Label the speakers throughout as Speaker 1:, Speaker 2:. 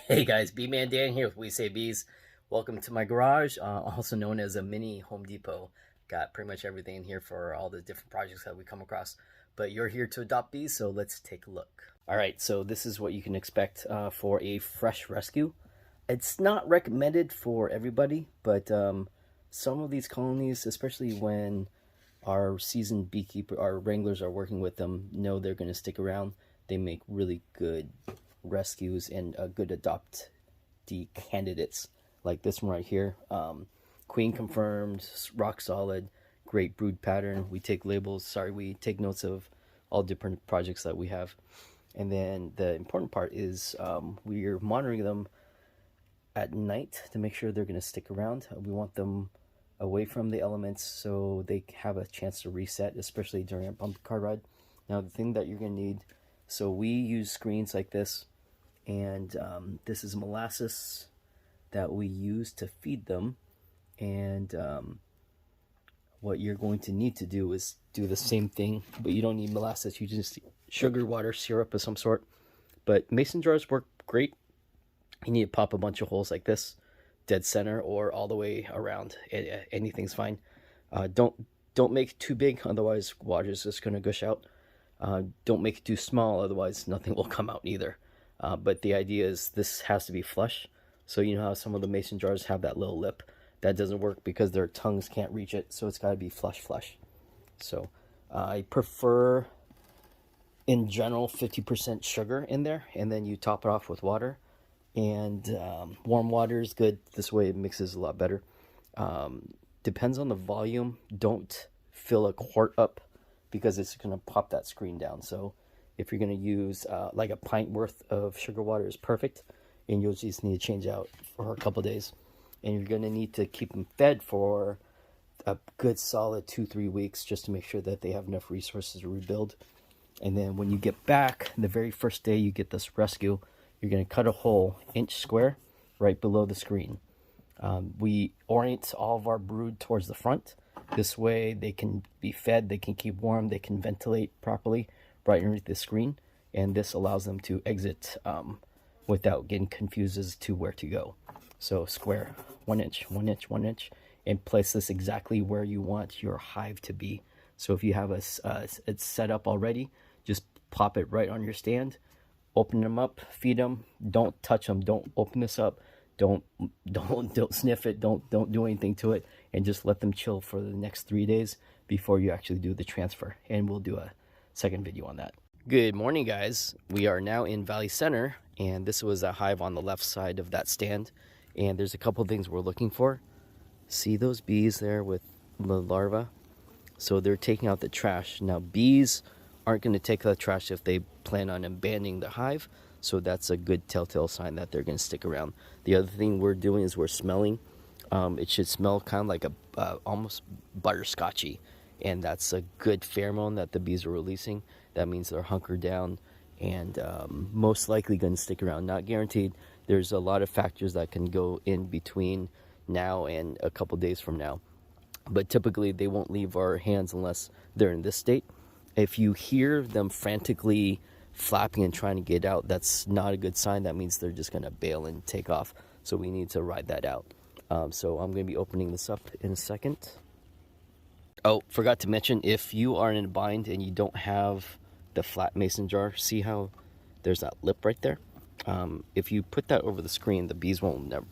Speaker 1: Hey guys, B-Man Dan here with We Say Bees. Welcome to my garage, also known as a mini Home Depot. Got pretty much everything in here for all the different projects that we come across. But you're here to adopt bees, so let's take a look. All right, so this is what you can expect for a fresh rescue. It's not recommended for everybody, but some of these colonies, especially when our seasoned beekeeper, our wranglers are working with them, know they're going to stick around. They make really good rescues and good adoptee candidates, like this one right here. Queen confirmed, rock solid, great brood pattern. We take labels, we take notes of all different projects that we have. And then the important part is we're monitoring them at night to make sure they're going to stick around. We want them away from the elements so they have a chance to reset, especially during a bumpy car ride. Now the thing that you're going to need, so we use screens like this, and this is molasses that we use to feed them. And what you're going to need to do is do the same thing, but you don't need molasses, you just need sugar, water, syrup of some sort. But mason jars work great. You need to pop a bunch of holes like this, dead center or all the way around. Anything's fine. Don't make it too big, otherwise water is just going to gush out. Don't make it too small, otherwise nothing will come out either. But the idea is this has to be flush. So you know how some of the mason jars have that little lip? That doesn't work because their tongues can't reach it, so it's got to be flush. So I prefer, in general, 50% sugar in there, and then you top it off with water. And warm water is good. This way it mixes a lot better. Depends on the volume. Don't fill a quart up because it's going to pop that screen down. So if you're going to use like a pint worth of sugar water is perfect, and you'll just need to change out for a couple days. And you're going to need to keep them fed for a good solid 2-3 weeks just to make sure that they have enough resources to rebuild. And then when you get back, the very first day you get this rescue, you're going to cut a hole inch square right below the screen. We orient all of our brood towards the front. This way they can be fed, they can keep warm, they can ventilate properly right underneath the screen. And this allows them to exit without getting confused as to where to go. So square, 1 inch, 1 inch, 1 inch, and place this exactly where you want your hive to be. So if you have it's set up already, just pop it right on your stand. Open them up, feed them. Don't touch them. Don't open this up. Don't sniff it. Don't do anything to it, and just let them chill for the next 3 days before you actually do the transfer. And we'll do a second video on that. Good morning, guys. We are now in Valley Center, and this was a hive on the left side of that stand. And there's a couple of things we're looking for. See those bees there with the larvae? So they're taking out the trash. Now bees aren't going to take the trash if they plan on abandoning the hive, so that's a good telltale sign that they're going to stick around. The other thing we're doing is we're smelling. It should smell kind of like a almost butterscotchy, and that's a good pheromone that the bees are releasing. That means they're hunkered down and most likely going to stick around. Not guaranteed. There's a lot of factors that can go in between now and a couple days from now, but typically they won't leave our hands unless they're in this state. If you hear them frantically flapping and trying to get out, that's not a good sign. That means they're just going to bail and take off. So we need to ride that out. So I'm going to be opening this up in a second. Oh, forgot to mention, if you are in a bind and you don't have the flat mason jar, see how there's that lip right there? If you put that over the screen, the bees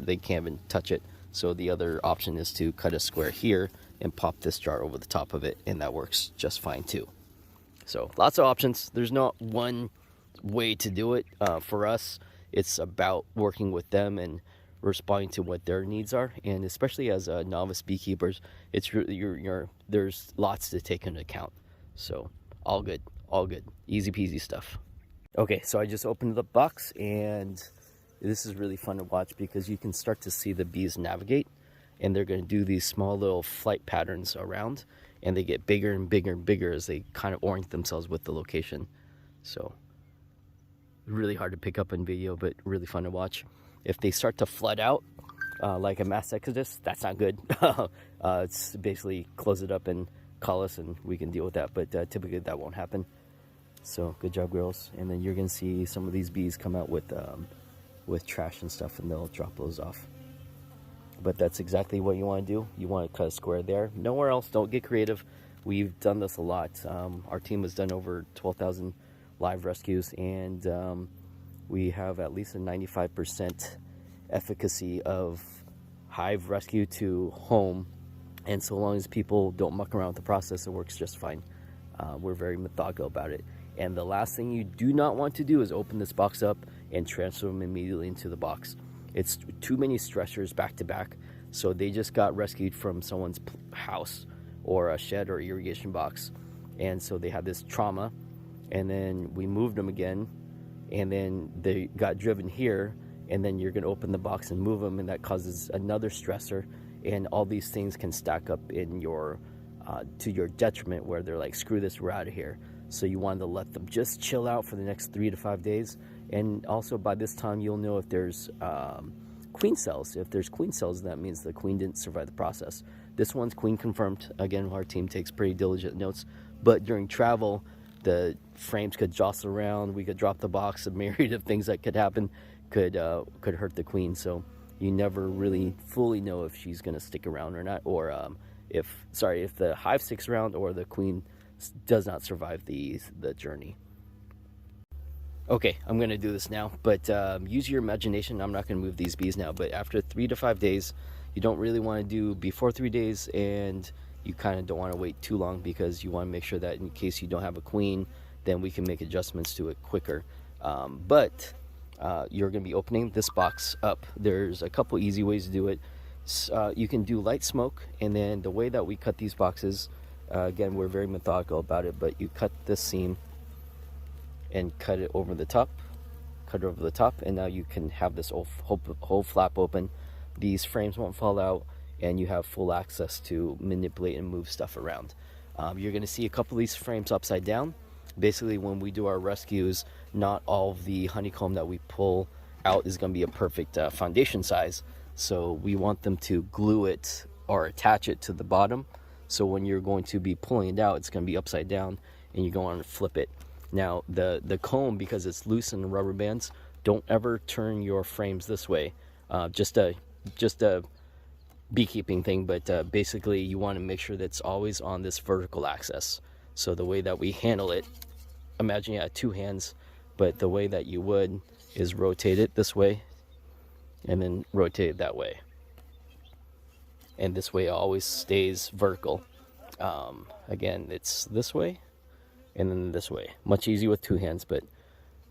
Speaker 1: they can't even touch it. So the other option is to cut a square here and pop this jar over the top of it, and that works just fine too. So lots of options. There's not one way to do it. For us, it's about working with them and responding to what their needs are. And especially as novice beekeepers, it's really, there's lots to take into account. So all good, easy peasy stuff. Okay, so I just opened the box, and this is really fun to watch because you can start to see the bees navigate, and they're going to do these small little flight patterns around, and they get bigger and bigger and bigger as they kind of orient themselves with the location. So really hard to pick up in video, but really fun to watch. If they start to flood out like a mass exodus, that's not good. It's basically close it up and call us and we can deal with that, but typically that won't happen. So good job, girls. And then you're gonna see some of these bees come out with with trash and stuff, and they'll drop those off. But that's exactly what you want to do. You want to cut a square there. Nowhere else. Don't get creative. We've done this a lot. Our team has done over 12,000 live rescues, and we have at least a 95% efficacy of hive rescue to home. And so long as people don't muck around with the process, it works just fine. We're very methodical about it. And the last thing you do not want to do is open this box up and transfer them immediately into the box. It's too many stressors back to back. So they just got rescued from someone's house or a shed or irrigation box. And so they had this trauma, and then we moved them again, and then they got driven here, and then you're going to open the box and move them, and that causes another stressor. And all these things can stack up in your to your detriment, where they're like, screw this, we're out of here. So you want to let them just chill out for the next 3 to 5 days. And also by this time you'll know if there's queen cells. If there's queen cells, that means the queen didn't survive the process. This one's queen confirmed. Again, our team takes pretty diligent notes. But during travel, the frames could jostle around, we could drop the box, a myriad of things that could happen could hurt the queen. So you never really fully know if she's going to stick around or not, or if the hive sticks around or the queen does not survive the journey. Okay, I'm going to do this now, but use your imagination. I'm not going to move these bees now, but after 3 to 5 days, you don't really want to do before 3 days, and you kind of don't want to wait too long, because you want to make sure that in case you don't have a queen, then we can make adjustments to it quicker. But you're going to be opening this box up. There's a couple easy ways to do it. You can do light smoke, and then the way that we cut these boxes, again, we're very methodical about it, but you cut this seam and cut it over the top, and now you can have this whole flap open. These frames won't fall out, and you have full access to manipulate and move stuff around. You're going to see a couple of these frames upside down. Basically, when we do our rescues, not all of the honeycomb that we pull out is going to be a perfect foundation size. So we want them to glue it or attach it to the bottom. So when you're going to be pulling it out, it's going to be upside down, and you go on and flip it. Now, the comb, because it's loose in the rubber bands, don't ever turn your frames this way. Just a beekeeping thing, but basically you want to make sure that it's always on this vertical axis. So the way that we handle it, imagine you had 2 hands, but the way that you would is rotate it this way and then rotate it that way. And this way it always stays vertical. Again, it's this way and then this way. Much easier with 2 hands, but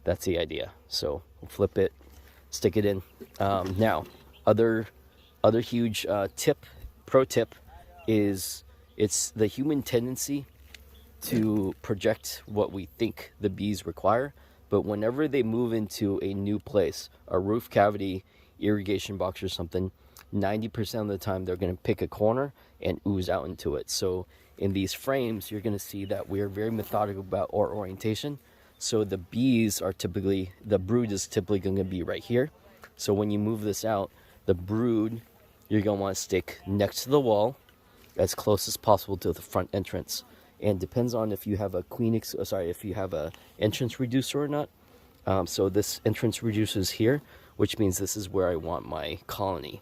Speaker 1: that's the idea. So we'll flip it, stick it in. Now, other huge pro tip is it's the human tendency to project what we think the bees require, but whenever they move into a new place, a roof cavity, irrigation box or something, 90% of the time they're going to pick a corner and ooze out into it. So in these frames, you're going to see that we are very methodical about our orientation. So the bees are typically, the brood is typically going to be right here. So when you move this out, the brood, you're going to want to stick next to the wall as close as possible to the front entrance. And depends on if you have a if you have a entrance reducer or not. So this entrance reducer is here, which means this is where I want my colony,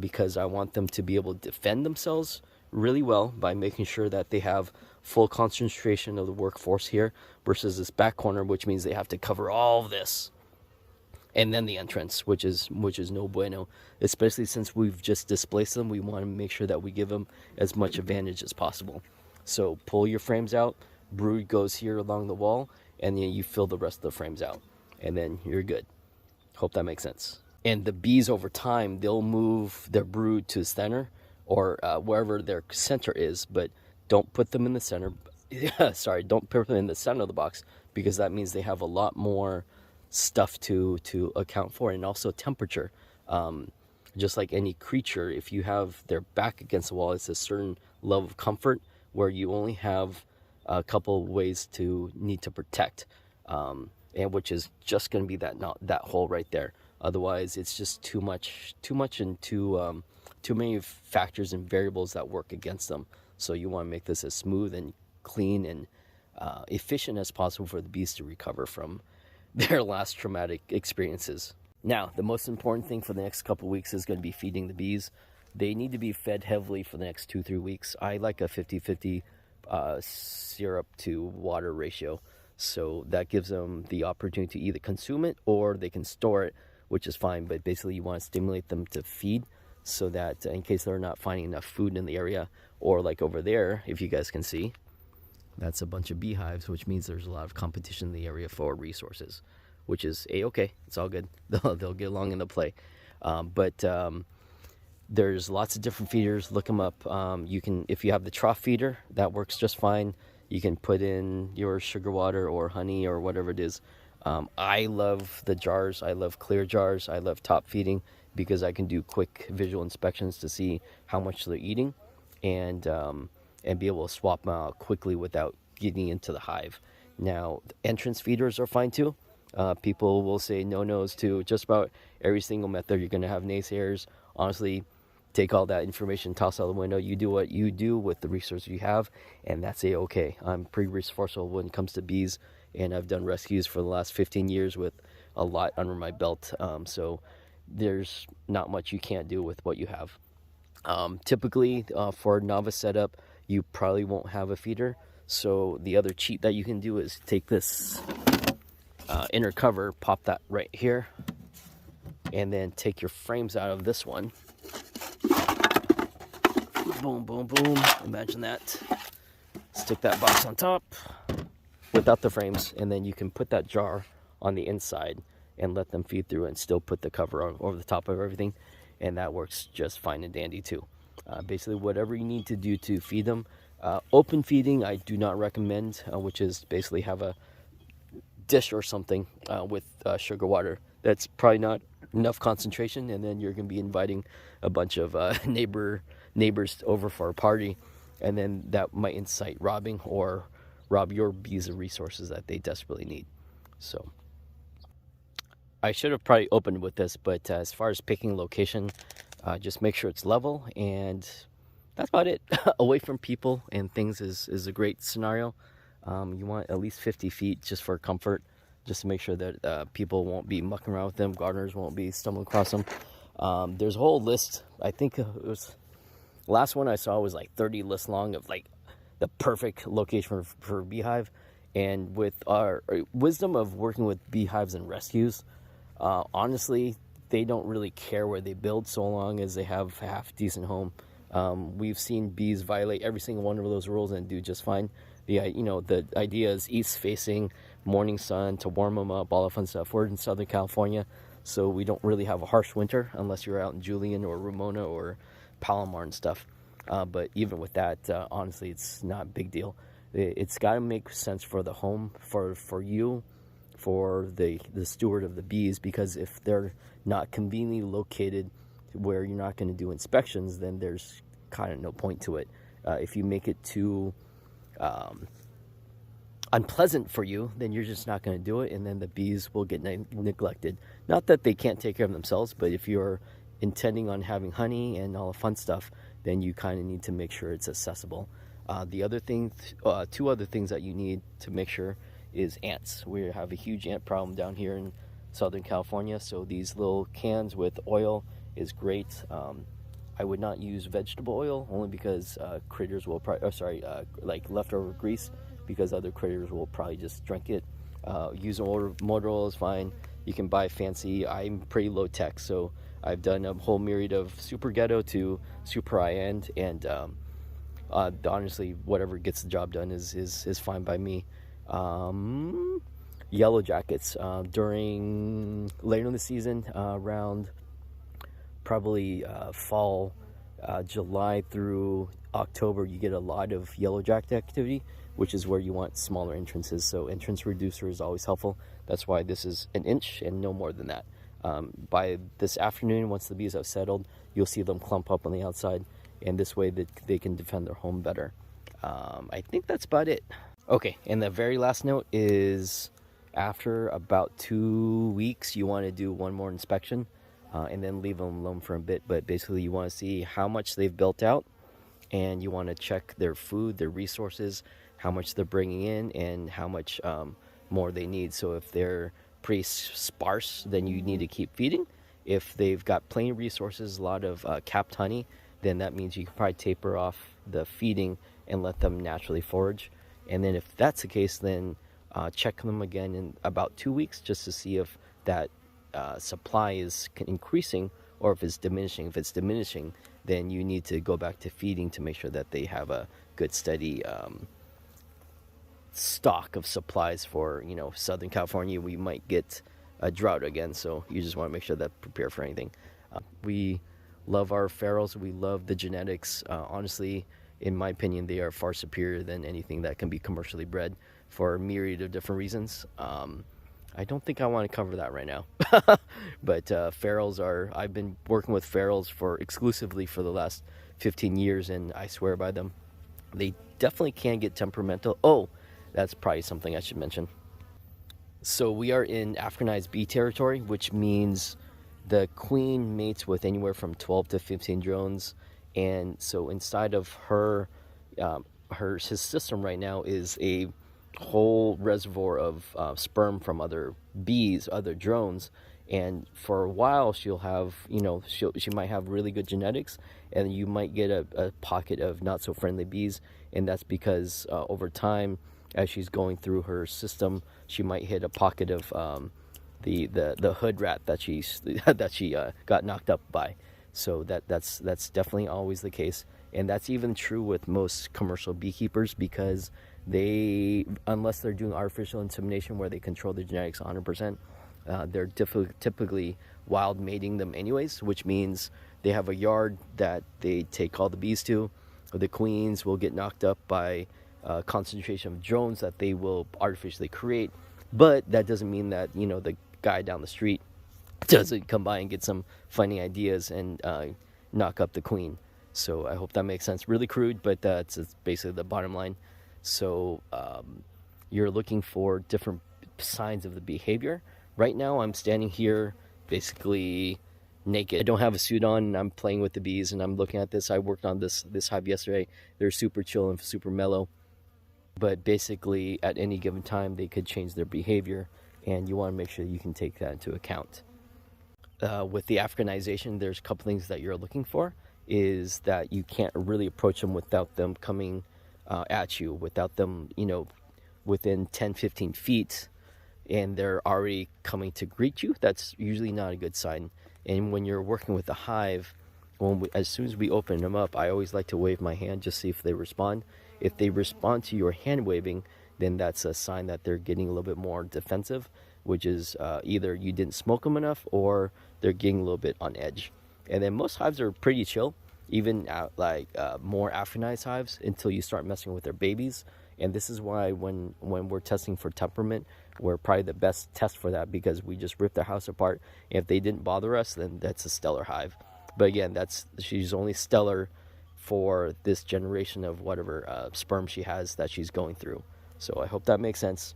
Speaker 1: because I want them to be able to defend themselves really well by making sure that they have full concentration of the workforce here versus this back corner, which means they have to cover all of this. And then the entrance, which is no bueno, especially since we've just displaced them. We want to make sure that we give them as much advantage as possible. So pull your frames out, brood goes here along the wall, and then you fill the rest of the frames out, and then you're good. Hope that makes sense. And the bees over time, they'll move their brood to the center or wherever their center is, but don't put them in the center. Don't put them in the center of the box, because that means they have a lot more stuff to account for, and also temperature. Just like any creature, if you have their back against the wall, it's a certain level of comfort where you only have a couple of ways to need to protect, and which is just going to be that hole right there. Otherwise, it's just too much and too many factors and variables that work against them. So you want to make this as smooth and clean and efficient as possible for the bees to recover from their last traumatic experiences. Now, the most important thing for the next couple weeks is going to be feeding the bees. They need to be fed heavily for the next 2-3 weeks. I like a 50-50 syrup to water ratio. So that gives them the opportunity to either consume it or they can store it, which is fine. But basically you want to stimulate them to feed so that in case they're not finding enough food in the area, or like over there, if you guys can see, that's a bunch of beehives, which means there's a lot of competition in the area for resources, which is a-okay. It's all good. They'll get along and they'll play. But there's lots of different feeders. Look them up. You can, if you have the trough feeder, that works just fine. You can put in your sugar water or honey or whatever it is. I love the jars. I love clear jars. I love top feeding because I can do quick visual inspections to see how much they're eating and be able to swap them out quickly without getting into the hive. Now, entrance feeders are fine too. People will say no-nos to just about every single method. You're going to have naysayers. Honestly, take all that information, toss out the window. You do what you do with the resources you have, and that's a-okay. I'm pretty resourceful when it comes to bees, and I've done rescues for the last 15 years with a lot under my belt. So there's not much you can't do with what you have. Typically, for a novice setup, you probably won't have a feeder. So the other cheat that you can do is take this inner cover, pop that right here, and then take your frames out of this one. Boom, boom, boom. Imagine that. Stick that box on top without the frames, and then you can put that jar on the inside and let them feed through and still put the cover on, over the top of everything, and that works just fine and dandy too. Basically, whatever you need to do to feed them. Open feeding I do not recommend, which is basically have a dish or something with sugar water. That's probably not enough concentration, and then you're going to be inviting a bunch of neighbors over for a party, and then that might incite robbing or rob your bees of resources that they desperately need. So I should have probably opened with this, but as far as picking location, just make sure it's level, and that's about it. Away from people and things is a great scenario. You want at least 50 feet just for comfort, just to make sure that people won't be mucking around with them, gardeners won't be stumbling across them. There's a whole list. I think it was, last one I saw was like 30 lists long of like the perfect location for a beehive. And with our wisdom of working with beehives and rescues, honestly, they don't really care where they build so long as they have a half decent home. We've seen bees violate every single one of those rules and do just fine. The idea is east facing, morning sun to warm them up, all that fun stuff. We're in Southern California, so we don't really have a harsh winter unless you're out in Julian or Ramona or Palomar and stuff. But even with that, honestly, it's not a big deal. It's got to make sense for the home, for you, for the steward of the bees, because if they're not conveniently located where you're not going to do inspections, then there's kind of no point to it. If you make it too unpleasant for you, then you're just not going to do it, and then the bees will get neglected. Not that they can't take care of themselves, but if you're intending on having honey and all the fun stuff, then you kind of need to make sure it's accessible. The other thing, two other things that you need to make sure is ants. We have a huge ant problem down here in Southern California, so these little cans with oil is great. I would not use vegetable oil, only because critters will probably, like leftover grease, because other critters will probably just drink it. Using motor oil is fine. You can buy fancy. I'm pretty low tech, so I've done a whole myriad of super ghetto to super high end, and honestly, whatever gets the job done is fine by me. Yellow jackets during later in the season, around probably fall, July through October, you get a lot of yellow jacket activity, which is where you want smaller entrances. So entrance reducer is always helpful. That's why this is 1 inch and no more than that. By this afternoon, once the bees have settled, you'll see them clump up on the outside, and this way that they can defend their home better. I think that's about it. Okay, and the very last note is after about 2 weeks, you want to do one more inspection. And then leave them alone for a bit. But basically you want to see how much they've built out, and you want to check their food, their resources, how much they're bringing in, and how much more they need. So if they're pretty sparse, then you need to keep feeding. If they've got plenty of resources, a lot of capped honey, then that means you can probably taper off the feeding and let them naturally forage. And then if that's the case, then check them again in about 2 weeks just to see if that supply is increasing or if it's diminishing. If it's diminishing, then you need to go back to feeding to make sure that they have a good steady stock of supplies for, Southern California. We might get a drought again, so you just want to make sure that prepare for anything. We love our ferals. We love the genetics. Honestly, in my opinion, they are far superior than anything that can be commercially bred for a myriad of different reasons. I don't think I want to cover that right now. But ferals I've been working with ferals exclusively for the last 15 years, and I swear by them. They definitely can get temperamental. Oh, that's probably something I should mention. So we are in Africanized bee territory, which means the queen mates with anywhere from 12 to 15 drones. And so inside of his system right now is a whole reservoir of sperm from other bees, other drones. And for a while she'll have, she might have really good genetics, and you might get a pocket of not so friendly bees. And that's because over time, as she's going through her system, she might hit a pocket of the hood rat that she got knocked up by. So that's definitely always the case. And that's even true with most commercial beekeepers, because unless they're doing artificial insemination where they control the genetics 100%, they're typically wild mating them anyways, which means they have a yard that they take all the bees to. The queens will get knocked up by a concentration of drones that they will artificially create, but that doesn't mean that the guy down the street doesn't come by and get some funny ideas and knock up the queen. So I hope that makes sense. Really crude, but that's basically the bottom line. So you're looking for different signs of the behavior. Right now I'm standing here basically naked. I don't have a suit on, and I'm playing with the bees, and I'm looking at this. I worked on this hive yesterday. They're super chill and super mellow, but basically at any given time they could change their behavior, and you want to make sure you can take that into account. With the Africanization, there's a couple things that you're looking for. Is that you can't really approach them without them coming at you, without them, within 10-15 feet, and they're already coming to greet you. That's usually not a good sign. And when you're working with the hive, as soon as we open them up, I always like to wave my hand, just see if they respond. If they respond to your hand waving, then that's a sign that they're getting a little bit more defensive, which is either you didn't smoke them enough or they're getting a little bit on edge. And then most hives are pretty chill, even more Africanized hives, until you start messing with their babies. And this is why when we're testing for temperament, we're probably the best test for that, because we just rip their house apart. And if they didn't bother us, then that's a stellar hive. But again, she's only stellar for this generation of whatever sperm she has that she's going through. So I hope that makes sense.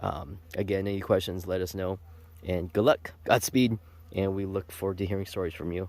Speaker 1: Again, any questions, let us know. And good luck, Godspeed, and we look forward to hearing stories from you.